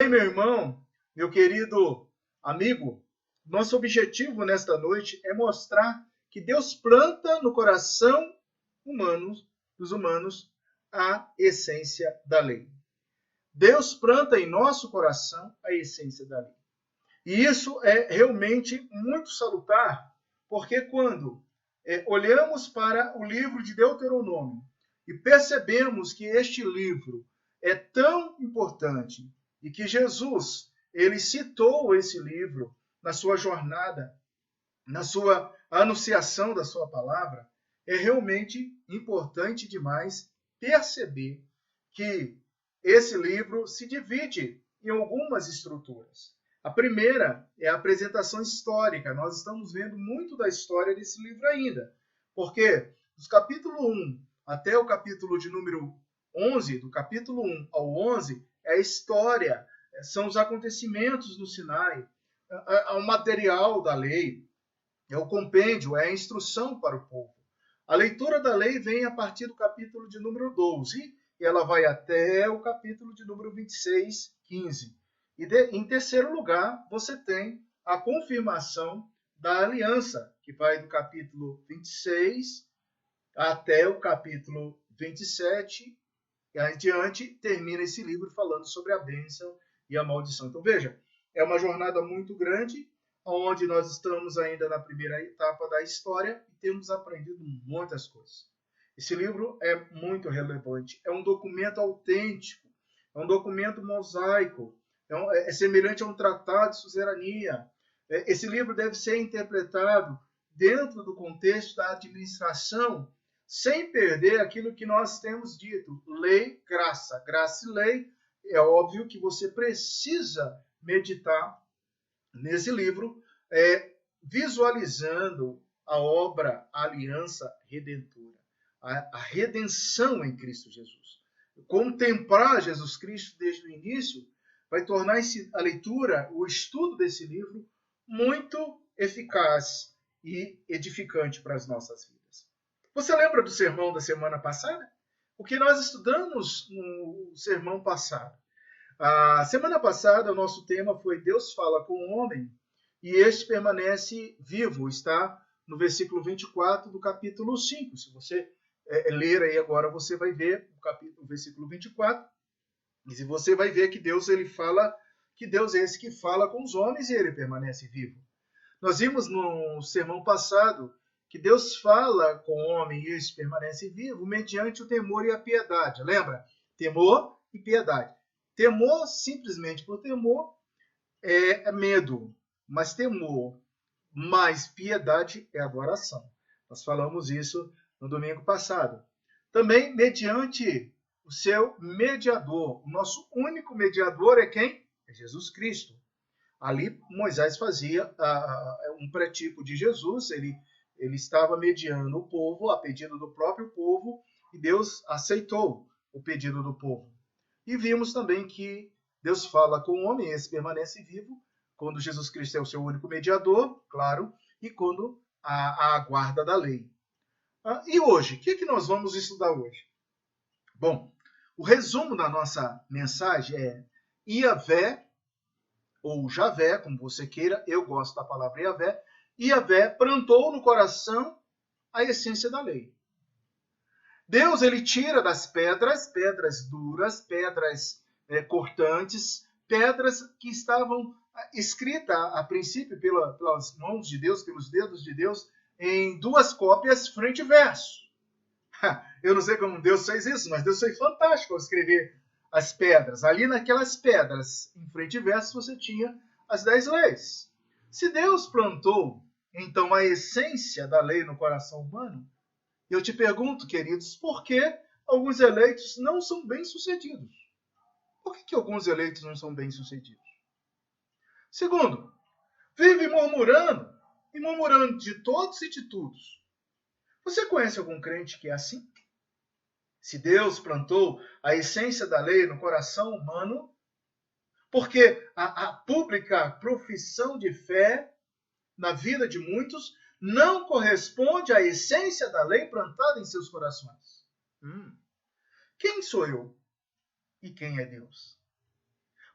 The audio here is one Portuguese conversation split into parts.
meu irmão, meu querido amigo, nosso objetivo nesta noite é mostrar que Deus planta no coração dos humanos, a essência da lei. Deus planta em nosso coração a essência da lei. E isso é realmente muito salutar, porque quando olhamos para o livro de Deuteronômio e percebemos que este livro é tão importante e que Jesus, ele citou esse livro na sua jornada, na sua anunciação da sua palavra, é realmente importante demais perceber que esse livro se divide em algumas estruturas. A primeira é a apresentação histórica. Nós estamos vendo muito da história desse livro ainda, porque dos capítulo 1 até o capítulo de número 11, do capítulo 1 ao 11, é a história, são os acontecimentos no Sinai, é o material da lei, é o compêndio, é a instrução para o povo. A leitura da lei vem a partir do capítulo de número 12, e ela vai até o capítulo de número 26, 15. E em terceiro lugar, você tem a confirmação da aliança, que vai do capítulo 26 até o capítulo 27, e adiante termina esse livro falando sobre a bênção e a maldição. Então veja, é uma jornada muito grande, onde nós estamos ainda na primeira etapa da história e temos aprendido muitas coisas. Esse livro é muito relevante, é um documento autêntico, é um documento mosaico, é semelhante a um tratado de suzerania. Esse livro deve ser interpretado dentro do contexto da administração, sem perder aquilo que nós temos dito, lei, graça. Graça e lei, é óbvio que você precisa meditar nesse livro, visualizando a obra, a aliança redentora, a redenção em Cristo Jesus. Contemplar Jesus Cristo desde o início vai tornar a leitura, o estudo desse livro, muito eficaz e edificante para as nossas vidas. Você lembra do sermão da semana passada? O que nós estudamos no sermão passado? A semana passada, o nosso tema foi Deus fala com o homem e este permanece vivo. Está no versículo 24 do capítulo 5. Se você ler aí agora, você vai ver o versículo 24. E você vai ver que Deus ele fala, que Deus é esse que fala com os homens e ele permanece vivo. Nós vimos no sermão passado que Deus fala com o homem e este permanece vivo mediante o temor e a piedade. Lembra? Temor e piedade. Temor, simplesmente por temor, é medo, mas temor mais piedade é adoração. Nós falamos isso no domingo passado. Também mediante o seu mediador. O nosso único mediador é quem? É Jesus Cristo. Ali Moisés fazia um pré-tipo de Jesus, ele estava mediando o povo, a pedido do próprio povo, e Deus aceitou o pedido do povo. E vimos também que Deus fala com o homem, esse permanece vivo, quando Jesus Cristo é o seu único mediador, claro, e quando há a guarda da lei. E hoje, o que nós vamos estudar hoje? Bom, o resumo da nossa mensagem é Iavé, ou Javé, como você queira, eu gosto da palavra Iavé. Iavé plantou no coração a essência da lei. Deus ele tira das pedras duras, pedras cortantes, pedras que estavam escritas a princípio pelas mãos de Deus, pelos dedos de Deus, em duas cópias frente e verso. Eu não sei como Deus fez isso, mas Deus foi fantástico ao escrever as pedras. Ali naquelas pedras, em frente e verso, você tinha as 10 leis. Se Deus plantou, então, a essência da lei no coração humano, eu te pergunto, queridos, por que alguns eleitos não são bem-sucedidos? Por que alguns eleitos não são bem-sucedidos? Segundo, vive murmurando, e murmurando de todos e de todos. Você conhece algum crente que é assim? Se Deus plantou a essência da lei no coração humano, porque a pública profissão de fé na vida de muitos não corresponde à essência da lei plantada em seus corações. Quem sou eu? E quem é Deus?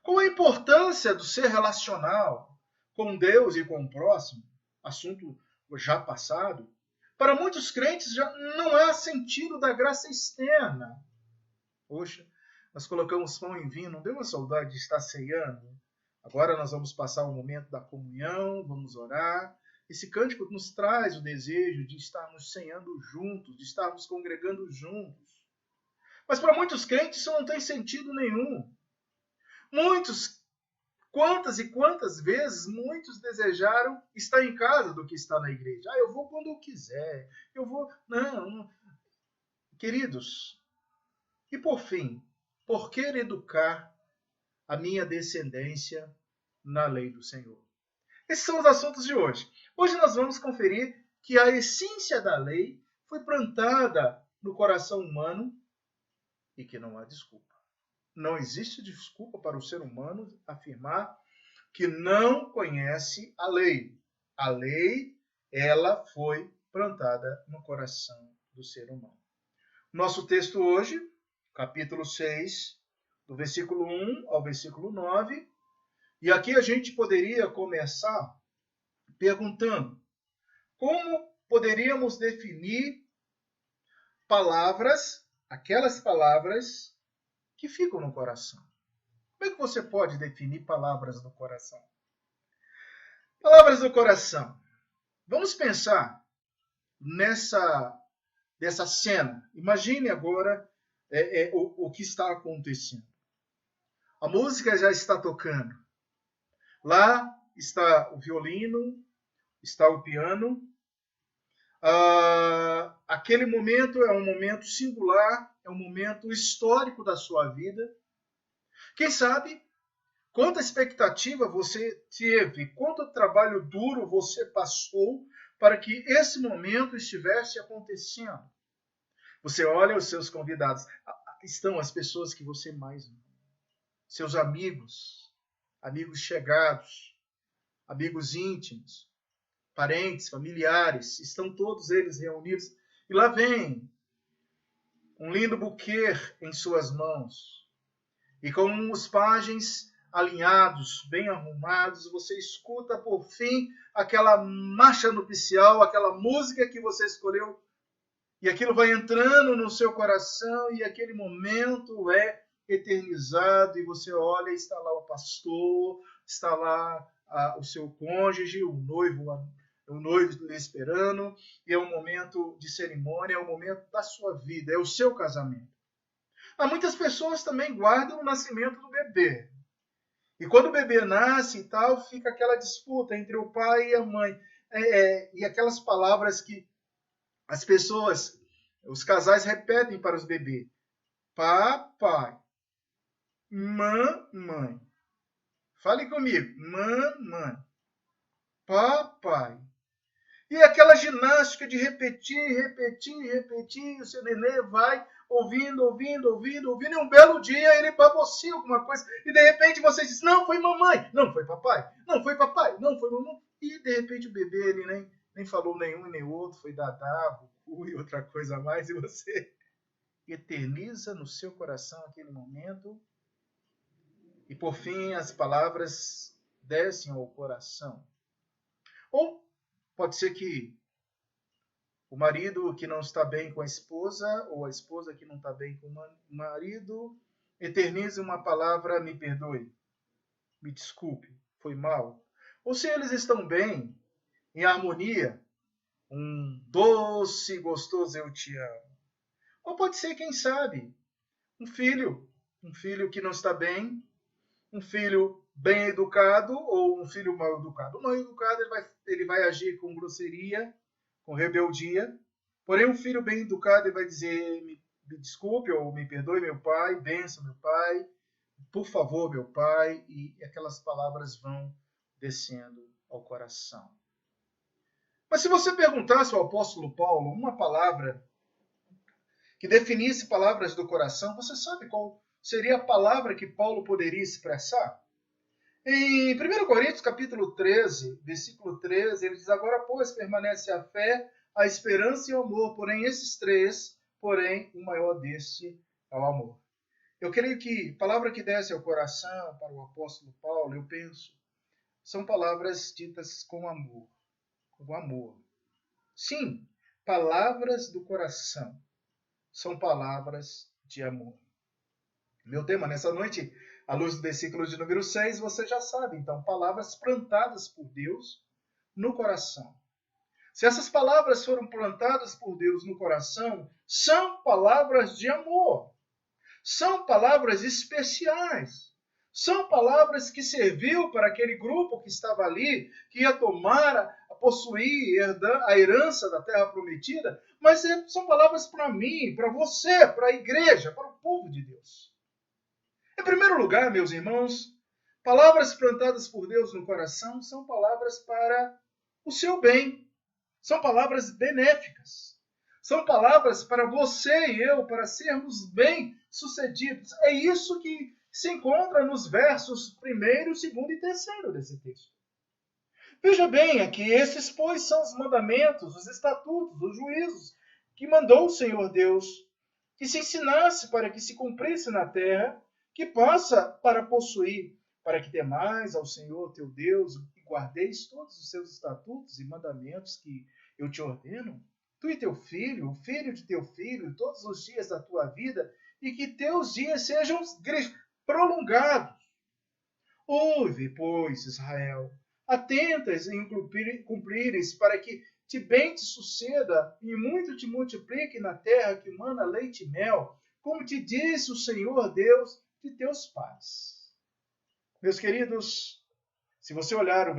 Qual a importância do ser relacional com Deus e com o próximo? Assunto já passado. Para muitos crentes já não há sentido da graça externa. Poxa, nós colocamos pão e vinho, não deu uma saudade de estar ceando? Agora nós vamos passar o momento da comunhão, vamos orar. Esse cântico nos traz o desejo de estarmos ceando juntos, de estarmos congregando juntos. Mas para muitos crentes isso não tem sentido nenhum. Quantas e quantas vezes muitos desejaram estar em casa do que estar na igreja? Eu vou quando eu quiser, eu vou... Não. Queridos, e por fim, por que educar a minha descendência na lei do Senhor? Esses são os assuntos de hoje. Hoje nós vamos conferir que a essência da lei foi plantada no coração humano e que não há desculpa. Não existe desculpa para o ser humano afirmar que não conhece a lei. A lei, ela foi plantada no coração do ser humano. Nosso texto hoje, capítulo 6, do versículo 1 ao versículo 9. E aqui a gente poderia começar perguntando: como poderíamos definir palavras, aquelas palavras que ficam no coração? Como é que você pode definir palavras do coração? Palavras do coração. Vamos pensar dessa cena. Imagine agora o que está acontecendo. A música já está tocando. Lá está o violino, está o piano. Aquele momento é um momento singular, é um momento histórico da sua vida. Quem sabe quanta expectativa você teve, quanto trabalho duro você passou para que esse momento estivesse acontecendo. Você olha os seus convidados, estão as pessoas que você mais ama, seus amigos, amigos chegados, amigos íntimos, parentes, familiares, estão todos eles reunidos. E lá vem um lindo buquê em suas mãos. E com os pajens alinhados, bem arrumados, você escuta por fim aquela marcha nupcial, aquela música que você escolheu. E aquilo vai entrando no seu coração e aquele momento é eternizado. E você olha e está lá o pastor, está lá o seu cônjuge, o noivo lhe esperando. E é um momento de cerimônia, é um momento da sua vida, é o seu casamento. Há muitas pessoas também guardam o nascimento do bebê. E quando o bebê nasce e tal, fica aquela disputa entre o pai e a mãe. E aquelas palavras que as pessoas, os casais repetem para os bebês. Papai, mamãe. Fale comigo. Mamãe. Papai. E aquela ginástica de repetir, e o seu nenê vai ouvindo, e um belo dia ele babocia alguma coisa, e de repente você diz, não, foi mamãe, não, foi papai, não, foi papai, não, foi mamãe, e de repente o bebê ele nem falou nenhum e nem outro, foi dadá, bucu e outra coisa a mais, e você eterniza no seu coração aquele momento, e por fim as palavras descem ao coração. Ou pode ser que o marido que não está bem com a esposa, ou a esposa que não está bem com o marido, eternize uma palavra, me perdoe, me desculpe, foi mal. Ou se eles estão bem, em harmonia, um doce, gostoso eu te amo. Ou pode ser, quem sabe, um filho que não está bem, um filho bem educado ou um filho mal educado. O mal educado ele vai agir com grosseria, com rebeldia. Porém, um filho bem educado ele vai dizer, me desculpe ou me perdoe, meu pai, benção, meu pai, por favor, meu pai, e aquelas palavras vão descendo ao coração. Mas se você perguntasse ao apóstolo Paulo uma palavra que definisse palavras do coração, você sabe qual seria a palavra que Paulo poderia expressar? Em 1 Coríntios, capítulo 13, versículo 13, ele diz, agora, pois, permanece a fé, a esperança e o amor, porém, esses três, o maior deste é o amor. eu creio que a palavra que desce ao coração para o apóstolo Paulo, eu penso, são palavras ditas com amor. Com amor. Sim, palavras do coração são palavras de amor. Meu tema nessa noite, à luz do versículo de número 6, você já sabe, então, palavras plantadas por Deus no coração. Se essas palavras foram plantadas por Deus no coração, são palavras de amor. São palavras especiais. São palavras que serviu para aquele grupo que estava ali, que ia tomar, a possuir a herança da terra prometida, mas são palavras para mim, para você, para a igreja, para o povo de Deus. Em primeiro lugar, meus irmãos, palavras plantadas por Deus no coração são palavras para o seu bem. São palavras benéficas. São palavras para você e eu, para sermos bem-sucedidos. É isso que se encontra nos versos 1º, 2º e 3º desse texto. Veja bem, aqui esses, pois, são os mandamentos, os estatutos, os juízos que mandou o Senhor Deus que se ensinasse para que se cumprisse na terra, que passa para possuir, para que temais ao Senhor teu Deus e guardeis todos os seus estatutos e mandamentos que eu te ordeno, tu e teu filho, o filho de teu filho, todos os dias da tua vida, e que teus dias sejam prolongados. Ouve, pois, Israel, atentas em cumprires, para que bem te suceda e muito te multiplique na terra que mana leite e mel, como te disse o Senhor Deus de teus pais. Meus queridos, se você olhar o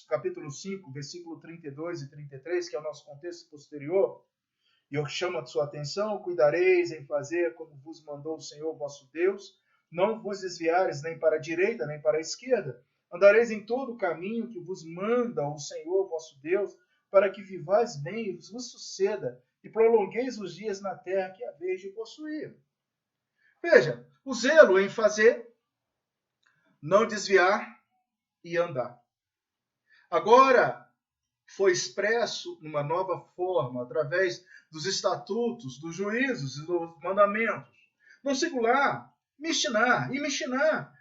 capítulo 5, versículo 32 e 33, que é o nosso contexto posterior, e eu chamo a sua atenção, cuidareis em fazer como vos mandou o Senhor vosso Deus, não vos desviares nem para a direita, nem para a esquerda. Andareis em todo o caminho que vos manda o Senhor vosso Deus, para que vivais bem e vos suceda, e prolongueis os dias na terra que haveis de possuir. Veja, o zelo em fazer, não desviar e andar. Agora foi expresso numa nova forma, através dos estatutos, dos juízos e dos mandamentos. No singular, Mishnah. E Mishnah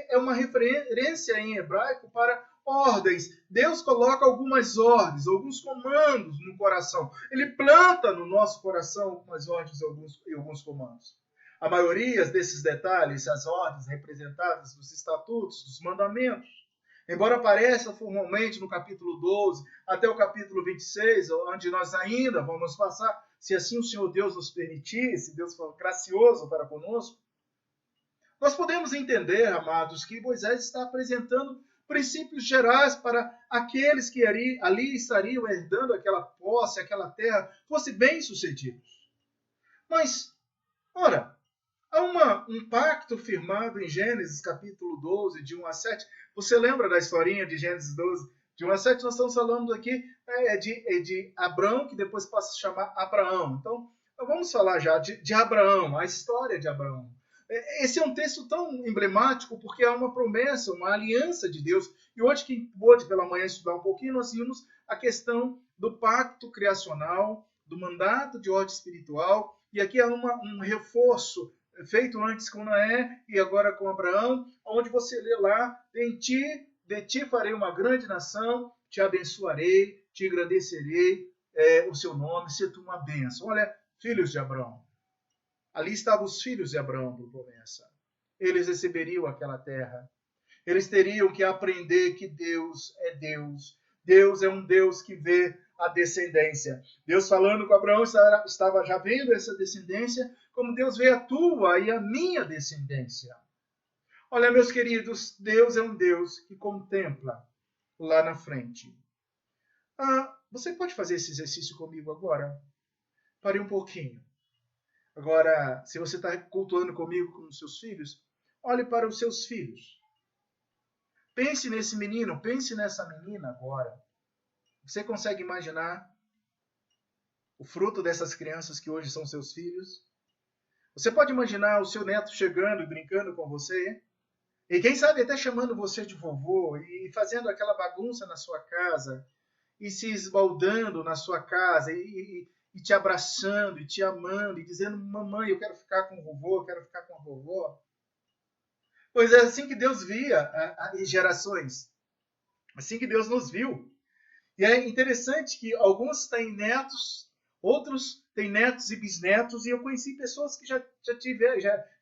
é uma referência em hebraico para ordens. Deus coloca algumas ordens, alguns comandos no coração. Ele planta no nosso coração algumas ordens e alguns comandos. A maioria desses detalhes, as ordens representadas nos estatutos, dos mandamentos, embora apareça formalmente no capítulo 12 até o capítulo 26, onde nós ainda vamos passar, se assim o Senhor Deus nos permitir, se Deus for gracioso para conosco, nós podemos entender, amados, que Moisés está apresentando princípios gerais para aqueles que ali estariam herdando aquela posse, aquela terra, fossem bem-sucedidos. Mas, ora, há um pacto firmado em Gênesis capítulo 12, de 1 a 7. Você lembra da historinha de Gênesis 12, de 1 a 7? Nós estamos falando aqui de Abrão, que depois passa a se chamar Abraão. Então, vamos falar já de Abraão, a história de Abraão. Esse é um texto tão emblemático porque é uma promessa, uma aliança de Deus. E hoje, quem pôde pela manhã estudar um pouquinho, nós vimos a questão do pacto criacional, do mandato de ordem espiritual. E aqui há um reforço feito antes com Noé e agora com Abraão, onde você lê lá, de ti farei uma grande nação, te abençoarei, te engrandecerei o seu nome, se tu uma bênção. Olha, filhos de Abraão. Ali estavam os filhos de Abraão por promessa. Eles receberiam aquela terra. Eles teriam que aprender que Deus é Deus. Deus é um Deus que vê a descendência. Deus falando com Abraão estava já vendo essa descendência, como Deus vê a tua e a minha descendência. Olha, meus queridos, Deus é um Deus que contempla lá na frente. Você pode fazer esse exercício comigo agora? Pare um pouquinho. Agora, se você está cultuando comigo com os seus filhos, olhe para os seus filhos. Pense nesse menino, pense nessa menina agora. Você consegue imaginar o fruto dessas crianças que hoje são seus filhos? Você pode imaginar o seu neto chegando e brincando com você? E quem sabe até chamando você de vovô e fazendo aquela bagunça na sua casa e se esbaldando na sua casa e te abraçando, e te amando, e dizendo, mamãe, eu quero ficar com o vovô, eu quero ficar com a vovó. Pois é assim que Deus via em gerações. Assim que Deus nos viu. E é interessante que alguns têm netos, outros têm netos e bisnetos, e eu conheci pessoas que já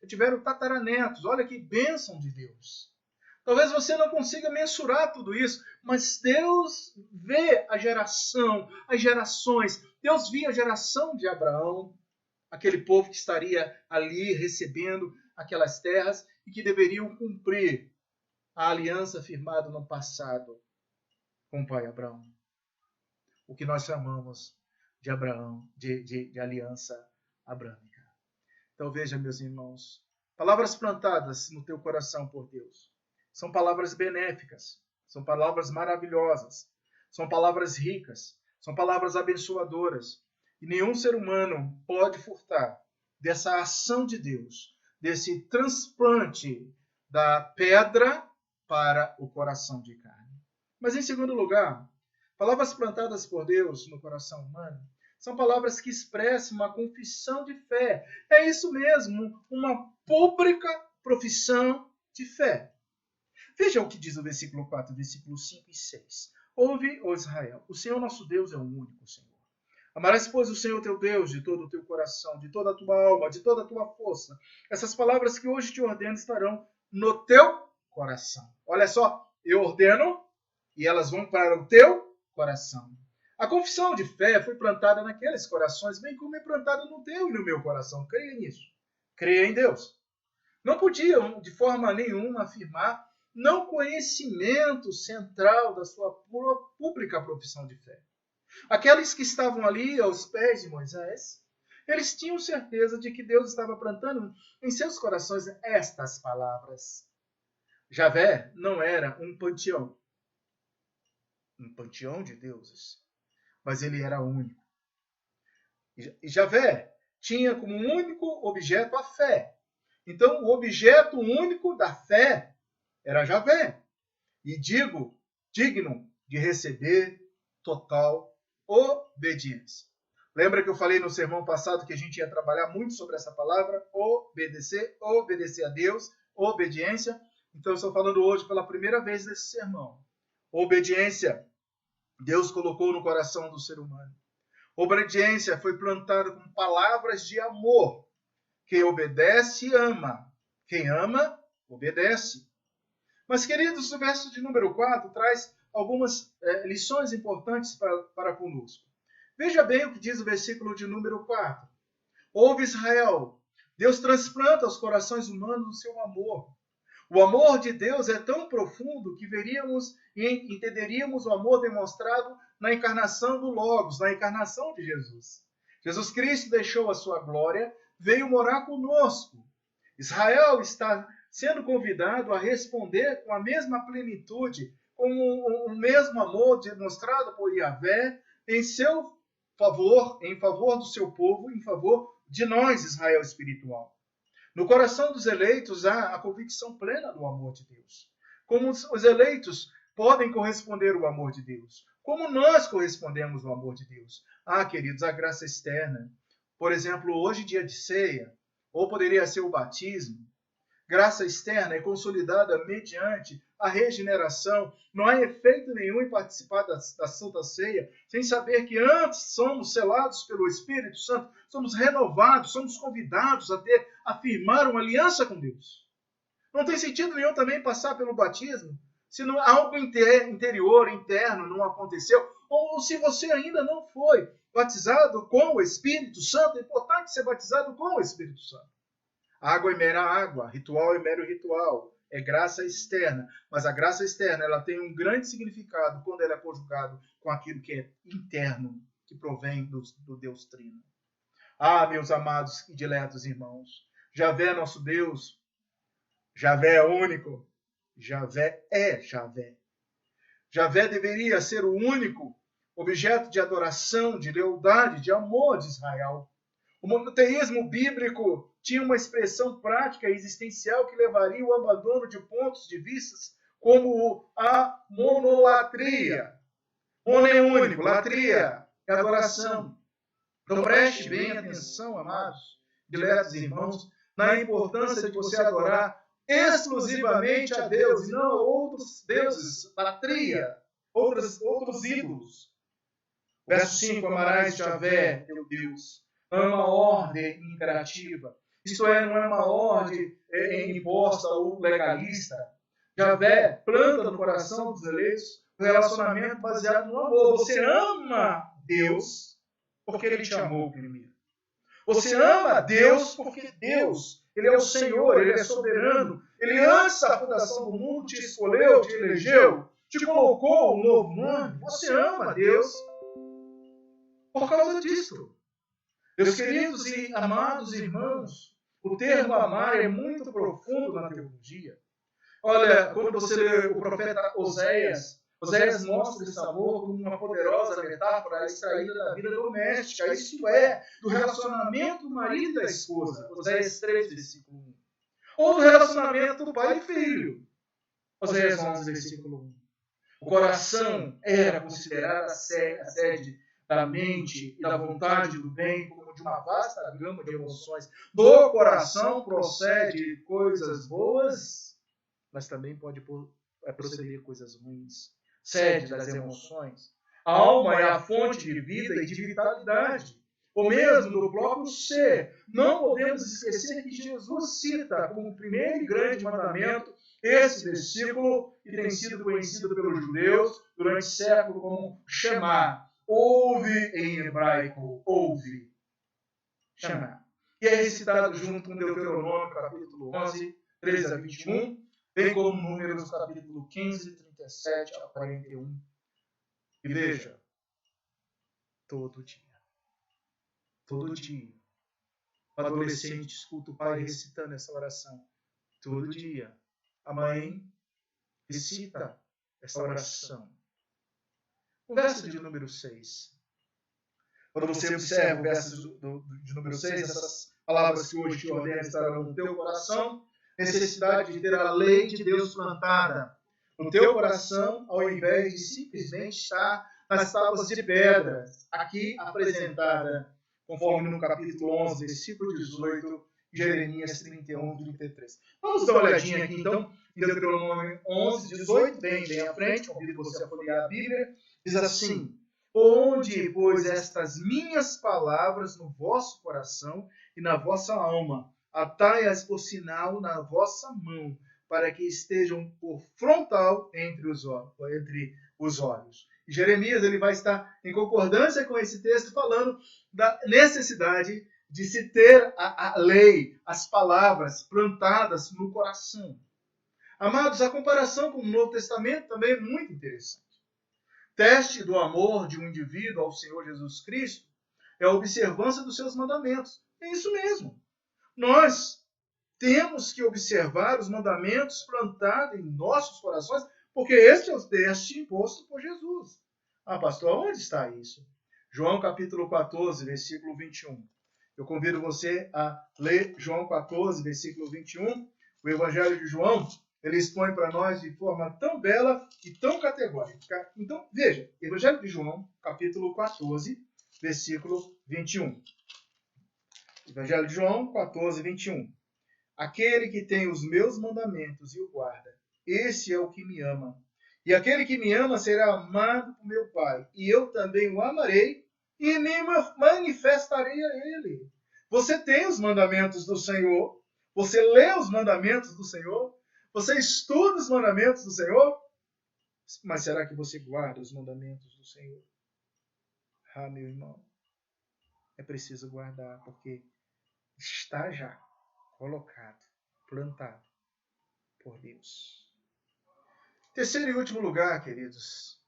tiveram tataranetos. Olha que bênção de Deus. Talvez você não consiga mensurar tudo isso, mas Deus vê a geração, as gerações. Deus via a geração de Abraão, aquele povo que estaria ali recebendo aquelas terras e que deveriam cumprir a aliança firmada no passado com o pai Abraão. O que nós chamamos de Abraão, de aliança abrâmica. Então veja, meus irmãos, palavras plantadas no teu coração por Deus são palavras benéficas, são palavras maravilhosas, são palavras ricas, são palavras abençoadoras. E nenhum ser humano pode furtar dessa ação de Deus, desse transplante da pedra para o coração de carne. Mas em segundo lugar, palavras plantadas por Deus no coração humano são palavras que expressam uma confissão de fé. É isso mesmo, uma pública profissão de fé. Veja o que diz o versículo 4, versículo 5 e 6. Ouve, ó Israel, o Senhor nosso Deus é o único Senhor. Amarás, pois, o Senhor teu Deus de todo o teu coração, de toda a tua alma, de toda a tua força. Essas palavras que hoje te ordeno estarão no teu coração. Olha só, eu ordeno e elas vão para o teu coração. A confissão de fé foi plantada naqueles corações, bem como é plantada no teu e no meu coração. Creia nisso. Creia em Deus. Não podiam, de forma nenhuma, afirmar não conhecimento central da sua pública profissão de fé. Aqueles que estavam ali aos pés de Moisés, eles tinham certeza de que Deus estava plantando em seus corações estas palavras. Javé não era um panteão de deuses, mas ele era único. E Javé tinha como único objeto a fé. Então, o objeto único da fé era Javé. E digno de receber total obediência. Lembra que eu falei no sermão passado que a gente ia trabalhar muito sobre essa palavra? Obedecer a Deus, obediência. Então, eu estou falando hoje pela primeira vez nesse sermão. Obediência, Deus colocou no coração do ser humano. Obediência foi plantada com palavras de amor. Quem obedece, ama. Quem ama, obedece. Mas, queridos, o verso de número 4 traz algumas lições importantes para conosco. Veja bem o que diz o versículo de número 4. Ouve, Israel, Deus transplanta aos corações humanos o seu amor. O amor de Deus é tão profundo que veríamos e entenderíamos o amor demonstrado na encarnação do Logos, na encarnação de Jesus. Jesus Cristo deixou a sua glória, veio morar conosco. Israel está sendo convidado a responder com a mesma plenitude, com o mesmo amor demonstrado por Yahvé em seu favor, em favor do seu povo, em favor de nós, Israel espiritual. No coração dos eleitos há a convicção plena do amor de Deus. Como os eleitos podem corresponder ao amor de Deus? Como nós correspondemos ao amor de Deus? Ah, queridos, a graça externa. Por exemplo, hoje, dia de ceia, ou poderia ser o batismo. Graça externa é consolidada mediante a regeneração. Não há efeito nenhum em participar da Santa Ceia sem saber que antes somos selados pelo Espírito Santo, somos renovados, somos convidados a firmar uma aliança com Deus. Não tem sentido nenhum também passar pelo batismo se algo interior, interno não aconteceu, ou se você ainda não foi batizado com o Espírito Santo. É importante ser batizado com o Espírito Santo. Água é mera água, ritual é mero ritual, é graça externa. Mas a graça externa ela tem um grande significado quando ela é conjugada com aquilo que é interno, que provém do Deus Trino. Ah, meus amados e diletos irmãos, Javé é nosso Deus, Javé é único, Javé é Javé. Javé deveria ser o único objeto de adoração, de lealdade, de amor de Israel. O monoteísmo bíblico tinha uma expressão prática e existencial que levaria ao abandono de pontos de vista como a monolatria. Mono é único, latria é adoração. Então preste bem atenção, amados, diletos irmãos, na importância de você adorar exclusivamente a Deus e não a outros deuses, latria, outros ídolos. Verso 5, amarás Javé, teu Deus. Não é uma ordem imperativa. Isto é, não é uma ordem imposta ou legalista. Javé planta no coração dos eleitos um relacionamento baseado no amor. Você ama Deus porque Ele te amou primeiro. Você ama Deus porque Deus, Ele é o Senhor, Ele é soberano. Ele, antes da fundação do mundo, te escolheu, te elegeu, te colocou um novo nome. Você ama Deus por causa disso. Meus queridos e amados irmãos, o termo amar é muito profundo na teologia. Olha, quando você lê o profeta Oséias mostra esse amor como uma poderosa metáfora extraída da vida doméstica, isto é, do relacionamento do marido e da esposa, Oséias 3, versículo 1. Ou do relacionamento do pai e filho, Oséias 11, versículo 1. O coração era considerado a sede da mente e da vontade do bem, como de uma vasta gama de emoções. Do coração procede coisas boas, mas também pode proceder coisas ruins. Sede das emoções. A alma é a fonte de vida e de vitalidade, ou mesmo do próprio ser. Não podemos esquecer que Jesus cita como primeiro e grande mandamento esse versículo que tem sido conhecido pelos judeus durante séculos como Shema. Ouve em hebraico, ouve. Shema. E é recitado junto com Deuteronômio, capítulo 11, 13 a 21, bem como Números, capítulo 15, 37 a 41. E veja, todo dia, o adolescente escuta o pai recitando essa oração. Todo dia, a mãe recita essa oração. O verso de número 6. Quando você observa o verso de número 6, essas palavras que hoje te ordeno estarão no teu coração, necessidade de ter a lei de Deus plantada no teu coração, ao invés de simplesmente estar nas tábuas de pedra, aqui apresentada, conforme no capítulo 11, versículo 18, Jeremias 31, 33. Vamos dar uma olhadinha aqui, então, em Deuteronômio 11, 18, bem à frente, convido você a folhear a Bíblia, diz assim: onde, pois, estas minhas palavras no vosso coração e na vossa alma, atai-as por sinal na vossa mão, para que estejam por frontal entre os olhos. E Jeremias ele vai estar em concordância com esse texto, falando da necessidade de se ter a lei, as palavras plantadas no coração. Amados, a comparação com o Novo Testamento também é muito interessante. Teste do amor de um indivíduo ao Senhor Jesus Cristo é a observância dos seus mandamentos. É isso mesmo. Nós temos que observar os mandamentos plantados em nossos corações, porque este é o teste imposto por Jesus. Ah, pastor, onde está isso? João capítulo 14, versículo 21. Eu convido você a ler João 14, versículo 21. O Evangelho de João, ele expõe para nós de forma tão bela e tão categórica. Então, veja, Evangelho de João, capítulo 14, versículo 21. Evangelho de João 14, 21. Aquele que tem os meus mandamentos e o guarda, esse é o que me ama. E aquele que me ama será amado por meu Pai, e eu também o amarei e me manifestarei a ele. Você tem os mandamentos do Senhor? Você lê os mandamentos do Senhor? Você estuda os mandamentos do Senhor? Mas será que você guarda os mandamentos do Senhor? Ah, meu irmão, é preciso guardar, porque está já colocado, plantado por Deus. Terceiro e último lugar, queridos,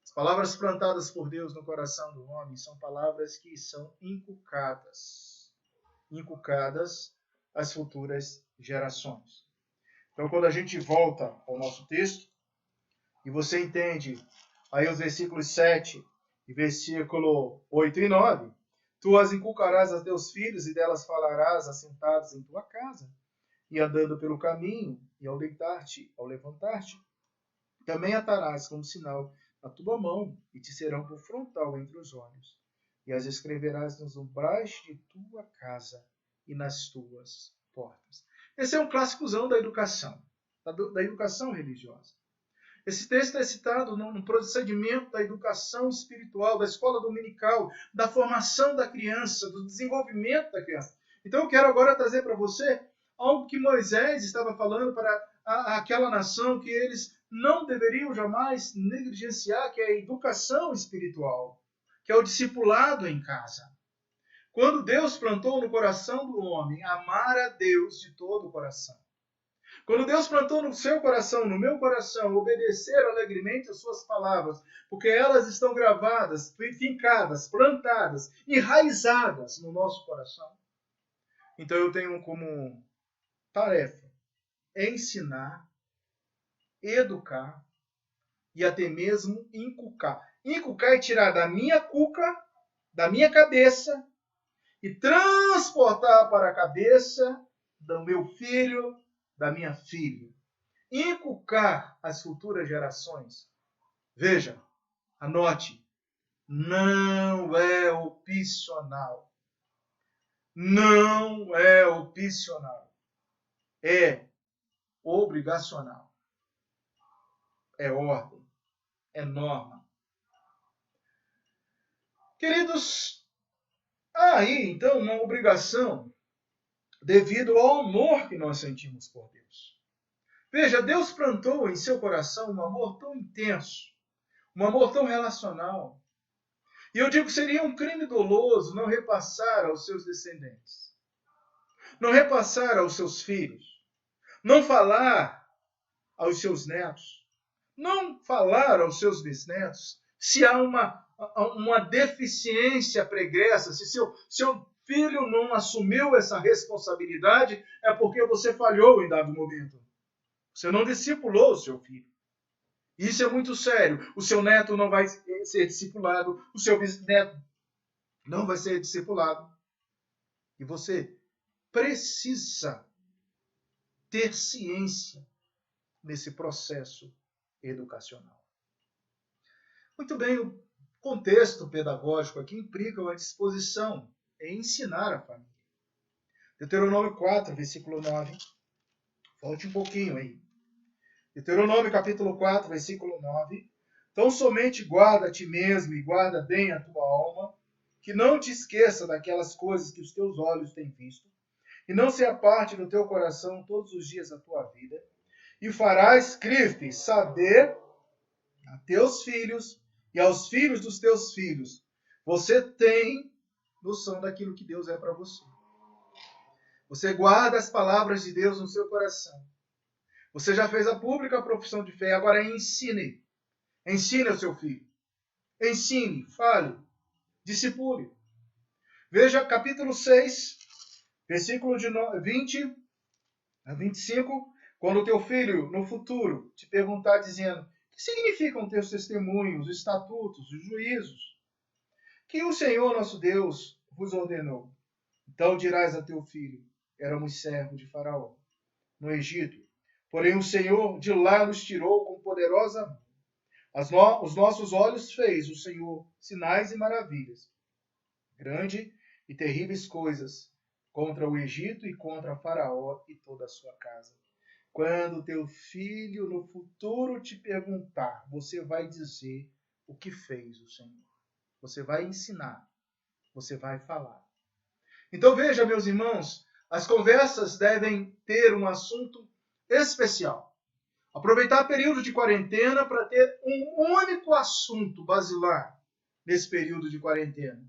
as palavras plantadas por Deus no coração do homem são palavras que são inculcadas às futuras gerações. Então, quando a gente volta ao nosso texto, e você entende aí os versículos 7 e versículo 8 e 9, tu as inculcarás a teus filhos e delas falarás assentados em tua casa, e andando pelo caminho, e ao deitar-te, ao levantar-te. Também atarás como sinal na tua mão, e te serão por frontal entre os olhos. e as escreverás nos umbrais de tua casa e nas tuas portas. Esse é um clássicozão da educação religiosa. Esse texto é citado no procedimento da educação espiritual, da escola dominical, da formação da criança, do desenvolvimento da criança. Então eu quero agora trazer para você algo que Moisés estava falando para aquela nação, que eles não deveriam jamais negligenciar, que é a educação espiritual, que é o discipulado em casa. Quando Deus plantou no coração do homem amar a Deus de todo o coração, quando Deus plantou no seu coração, no meu coração, obedecer alegremente as suas palavras, porque elas estão gravadas, fincadas, plantadas, enraizadas no nosso coração. Então eu tenho como tarefa ensinar, educar e até mesmo inculcar. Inculcar é tirar da minha cuca, da minha cabeça, e transportar para a cabeça do meu filho, da minha filha. Inculcar as futuras gerações. Veja, anote, não é opcional. Não é opcional. É obrigacional. É ordem. É norma. Queridos, há aí então uma obrigação devido ao amor que nós sentimos por Deus. Veja, Deus plantou em seu coração um amor tão intenso, um amor tão relacional. E eu digo que seria um crime doloso não repassar aos seus descendentes, não repassar aos seus filhos, não falar aos seus netos, não falar aos seus bisnetos, se há uma deficiência pregressa, se seu filho não assumiu essa responsabilidade, é porque você falhou em dado momento. Você não discipulou o seu filho. Isso é muito sério. O seu neto não vai ser discipulado, o seu bisneto não vai ser discipulado. E você precisa ter ciência nesse processo educacional. Muito bem, o contexto pedagógico aqui implica uma disposição em ensinar a família. Deuteronômio 4, versículo 9. Volte um pouquinho aí. Deuteronômio capítulo 4, versículo 9. Então somente guarda a ti mesmo e guarda bem a tua alma, que não te esqueça daquelas coisas que os teus olhos têm visto, e não se aparte do teu coração todos os dias da tua vida, e farás, escreve, saber a teus filhos e aos filhos dos teus filhos. Você tem noção daquilo que Deus é para você. Você guarda as palavras de Deus no seu coração. Você já fez a pública profissão de fé, agora ensine. Ensine ao seu filho. Ensine, fale, discipule. Veja capítulo 6, versículo de 20 a 25, quando o teu filho, no futuro, te perguntar dizendo: o que significam teus testemunhos, os estatutos, os juízos, que o Senhor nosso Deus vos ordenou? Então dirás a teu filho: éramos servos de Faraó no Egito, porém o Senhor de lá nos tirou com poderosa mão. Os nossos olhos fez o Senhor sinais e maravilhas, grande e terríveis coisas contra o Egito e contra Faraó e toda a sua casa. Quando teu filho no futuro te perguntar, você vai dizer o que fez o Senhor. Você vai ensinar, você vai falar. Então veja, meus irmãos, as conversas devem ter um assunto especial. Aproveitar o período de quarentena para ter um único assunto basilar nesse período de quarentena.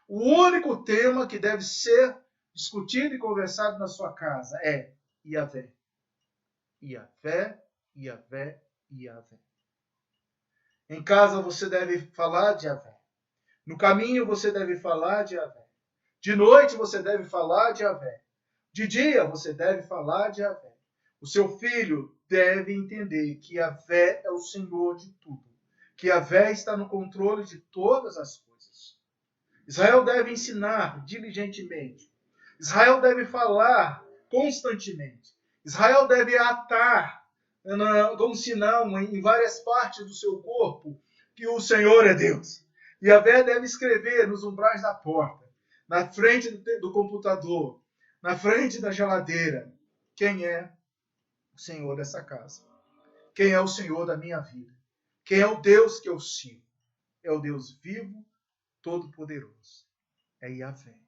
O único tema que deve ser discutido e conversado na sua casa é Yahvé. Yahvé, Yahvé, Yahvé. Em casa você deve falar de Yahvé. No caminho você deve falar de Yahvé. De noite você deve falar de Yahvé. De dia você deve falar de Yahvé. O seu filho deve entender que Yahvé é o Senhor de tudo. Que Yahvé está no controle de todas as coisas. Israel deve ensinar diligentemente. Israel deve falar constantemente. Israel deve atar como sinal em várias partes do seu corpo que o Senhor é Deus. Yahvé deve escrever nos umbrais da porta, na frente do computador, na frente da geladeira, quem é o Senhor dessa casa. Quem é o Senhor da minha vida. Quem é o Deus que eu sigo. É o Deus vivo, todo-poderoso. É Yahvé.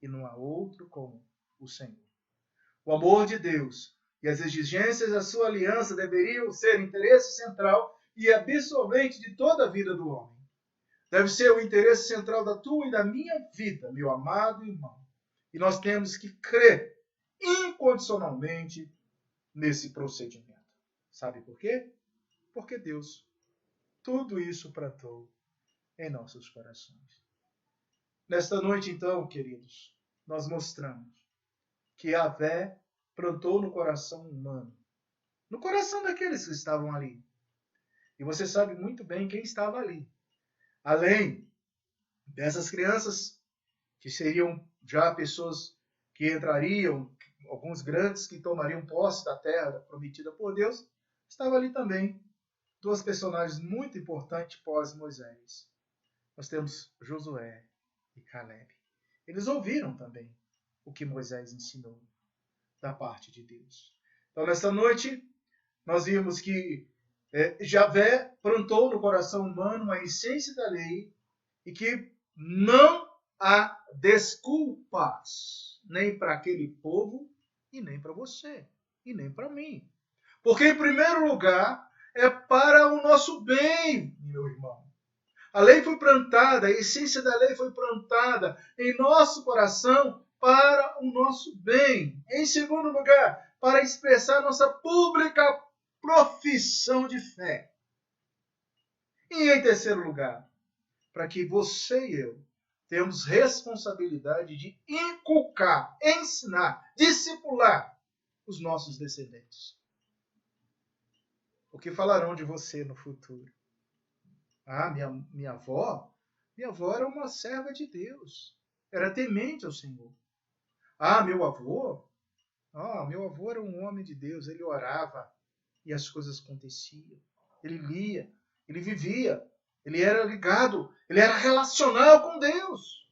E não há outro como o Senhor. O amor de Deus e as exigências da sua aliança deveriam ser interesse central e absolvente de toda a vida do homem. Deve ser o interesse central da tua e da minha vida, meu amado irmão. E nós temos que crer incondicionalmente nesse procedimento. Sabe por quê? Porque Deus tudo isso plantou em nossos corações. Nesta noite, então, queridos, nós mostramos que Yahvé plantou no coração humano, no coração daqueles que estavam ali. E você sabe muito bem quem estava ali. Além dessas crianças, que seriam já pessoas que entrariam, alguns grandes que tomariam posse da terra prometida por Deus, estava ali também duas personagens muito importantes pós-Moisés. Nós temos Josué e Caleb. Eles ouviram também o que Moisés ensinou da parte de Deus. Então, nesta noite, nós vimos que Yahvé plantou no coração humano a essência da lei e que não há desculpas nem para aquele povo e nem para você e nem para mim. Porque, em primeiro lugar, é para o nosso bem, meu irmão. A lei foi plantada, a essência da lei foi plantada em nosso coração para o nosso bem. Em segundo lugar, para expressar nossa pública profissão de fé. E em terceiro lugar, para que você e eu tenhamos responsabilidade de inculcar, ensinar, discipular os nossos descendentes. O que falarão de você no futuro? Ah, minha avó era uma serva de Deus. Era temente ao Senhor. Ah, meu avô era um homem de Deus. Ele orava e as coisas aconteciam. Ele lia, ele vivia, ele era ligado, ele era relacional com Deus.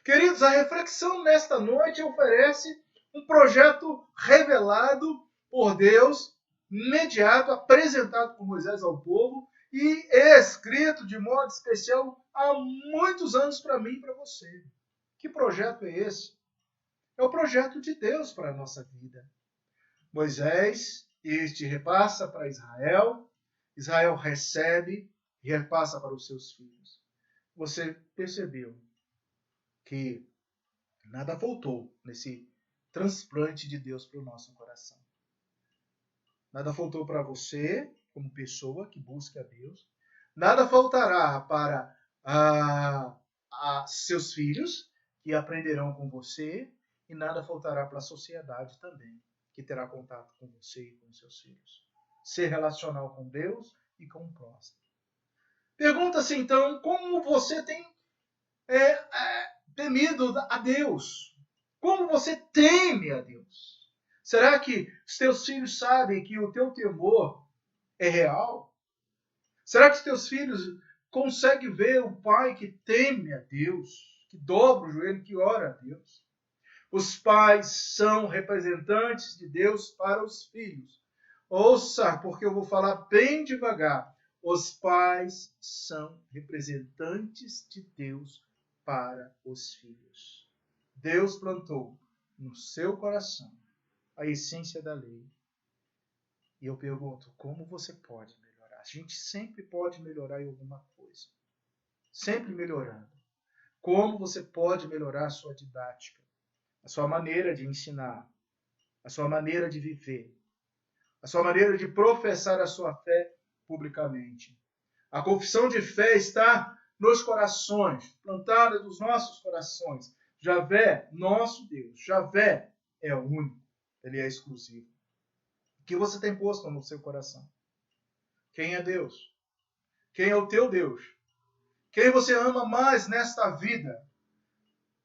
Queridos, a reflexão nesta noite oferece um projeto revelado por Deus, mediado, apresentado por Moisés ao povo e escrito de modo especial há muitos anos para mim e para você. Que projeto é esse? É o projeto de Deus para a nossa vida. Moisés, este repassa para Israel, Israel recebe e repassa para os seus filhos. Você percebeu que nada faltou nesse transplante de Deus para o nosso coração. Nada faltou para você, como pessoa que busca a Deus. Nada faltará para seus filhos, que aprenderão com você. E nada faltará para a sociedade também, que terá contato com você e com seus filhos. Ser relacional com Deus e com o próximo. Pergunta-se então, como você tem temido a Deus? Como você teme a Deus? Será que os teus filhos sabem que o teu temor é real? Será que os teus filhos conseguem ver o pai que teme a Deus, que dobra o joelho, que ora a Deus? Os pais são representantes de Deus para os filhos. Ouça, porque eu vou falar bem devagar. Os pais são representantes de Deus para os filhos. Deus plantou no seu coração a essência da lei. E eu pergunto, como você pode melhorar? A gente sempre pode melhorar em alguma coisa. Sempre melhorando. Como você pode melhorar a sua didática? A sua maneira de ensinar, a sua maneira de viver, a sua maneira de professar a sua fé publicamente. A confissão de fé está nos corações, plantada nos nossos corações. Yahvé, nosso Deus, Yahvé é único, ele é exclusivo. O que você tem posto no seu coração? Quem é Deus? Quem é o teu Deus? Quem você ama mais nesta vida?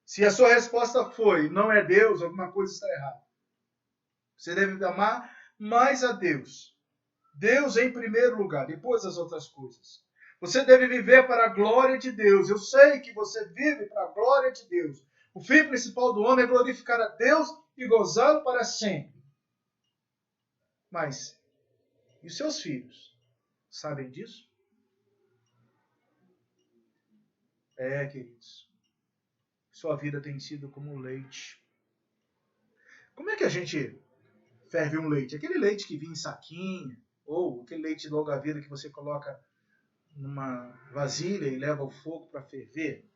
Se a sua resposta foi, não é Deus, alguma coisa está errada. Você deve amar mais a Deus. Deus em primeiro lugar, depois as outras coisas. Você deve viver para a glória de Deus. Eu sei que você vive para a glória de Deus. O fim principal do homem é glorificar a Deus e gozá-lo para sempre. Mas, e os seus filhos? Sabem disso? Queridos. Sua vida tem sido como leite. Como é que a gente ferve um leite? Aquele leite que vinha em saquinho, ou aquele leite de longa vida que você coloca numa vasilha e leva ao fogo para ferver.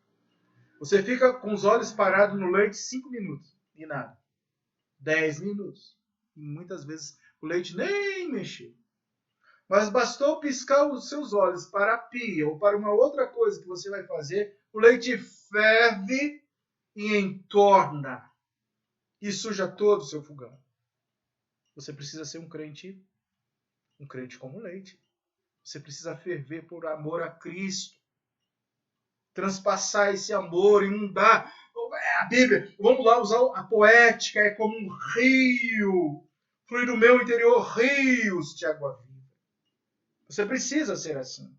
Você fica com os olhos parados no leite 5 minutos e nada. 10 minutos. E muitas vezes o leite nem mexeu. Mas bastou piscar os seus olhos para a pia ou para uma outra coisa que você vai fazer, o leite ferve e entorna. E suja todo o seu fogão. Você precisa ser um crente como leite. Você precisa ferver por amor a Cristo. Transpassar esse amor, inundar. A Bíblia, vamos lá usar a poética, é como um rio. Flui do meu interior rios de água viva. Você precisa ser assim.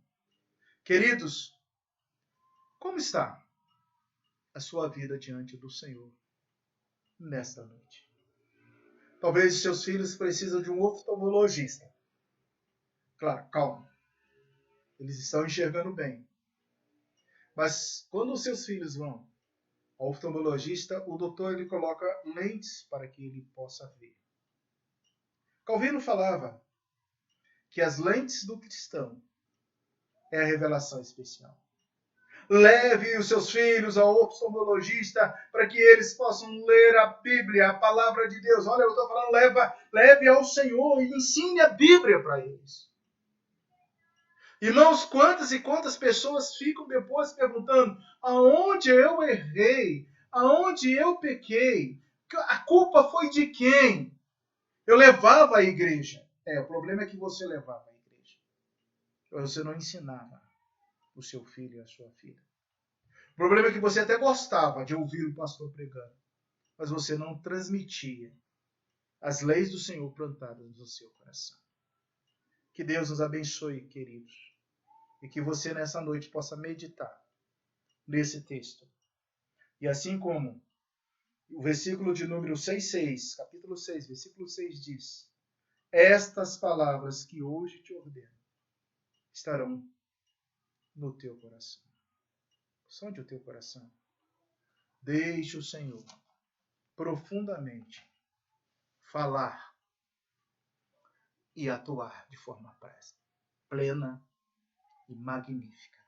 Queridos, como está a sua vida diante do Senhor nesta noite? Talvez os seus filhos precisam de um oftalmologista. Claro, calma. Eles estão enxergando bem. Mas quando os seus filhos vão ao oftalmologista, o doutor ele coloca lentes para que ele possa ver. Calvino falava que as lentes do cristão é a revelação especial. Leve os seus filhos ao oftalmologista para que eles possam ler a Bíblia, a palavra de Deus. Olha, eu estou falando, leve ao Senhor e ensine a Bíblia para eles. Irmãos, quantas e quantas pessoas ficam depois perguntando aonde eu errei, aonde eu pequei, a culpa foi de quem? Eu levava a igreja. O problema é que você levava a igreja. Você não ensinava o seu filho e a sua filha. O problema é que você até gostava de ouvir o pastor pregando, mas você não transmitia as leis do Senhor plantadas no seu coração. Que Deus nos abençoe, queridos, e que você nessa noite possa meditar nesse texto. E assim como o versículo de número 6, capítulo 6, versículo 6 diz: estas palavras que hoje te ordeno estarão no teu coração. Sonde o teu coração. Deixe o Senhor profundamente falar e atuar de forma plena e magnífica